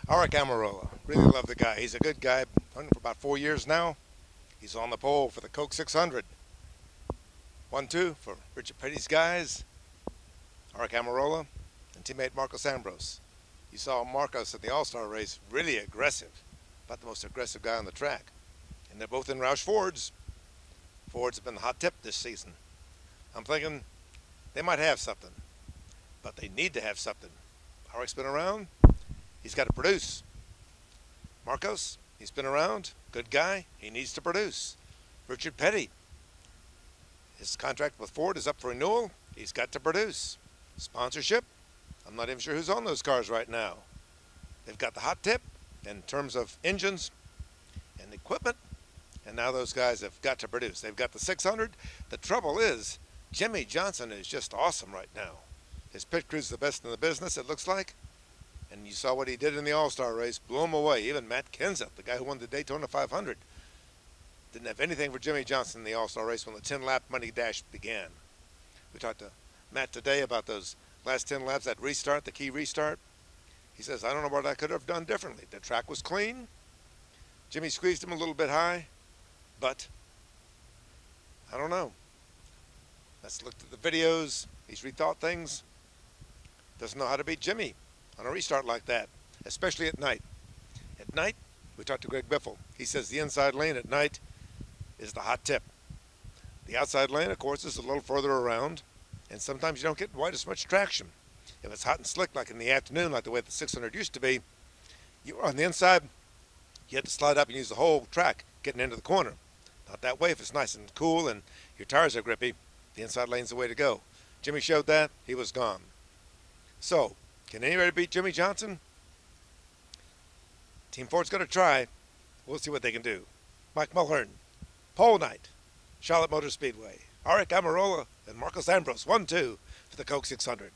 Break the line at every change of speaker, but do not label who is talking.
Aric Almirola. Really love the guy. He's a good guy. Known him for about 4 years now. He's on the pole for the Coke 600. 1-2 for Richard Petty's guys. Aric Almirola and teammate Marcos Ambrose. You saw Marcos at the All-Star race, really aggressive. About the most aggressive guy on the track. And they're both in Roush Fords. Fords have been the hot tip this season. I'm thinking they might have something. But they need to have something. Aric's been around. He's got to produce. Marcos, he's been around. Good guy. He needs to produce. Richard Petty, his contract with Ford is up for renewal. He's got to produce. Sponsorship, I'm not even sure who's on those cars right now. They've got the hot tip in terms of engines and equipment, and now those guys have got to produce. They've got the 600. The trouble is, Jimmie Johnson is just awesome right now. His pit crew's the best in the business, it looks like. And you saw what he did in the All-Star race, blew him away. Even Matt Kenseth, the guy who won the Daytona 500, didn't have anything for Jimmie Johnson in the All-Star race when the 10-lap money dash began. We talked to Matt today about those last 10 laps, that restart, the key restart. He says, I don't know what I could have done differently. The track was clean. Jimmie squeezed him a little bit high, but I don't know. Let's look at the videos. He's rethought things. Doesn't know how to beat Jimmie on a restart like that, especially at night. At night, we talked to Greg Biffle. He says the inside lane at night is the hot tip. The outside lane, of course, is a little further around, and sometimes you don't get quite as much traction. If it's hot and slick like in the afternoon, like the way the 600 used to be, you were on the inside, you had to slide up and use the whole track getting into the corner. Not that way if it's nice and cool and your tires are grippy. The inside lane's the way to go. Jimmie showed that. He was gone. So, can anybody beat Jimmie Johnson? Team Ford's going to try. We'll see what they can do. Mike Mulhern, pole night, Charlotte Motor Speedway. Aric Almirola and Marcos Ambrose, 1-2 for the Coke 600.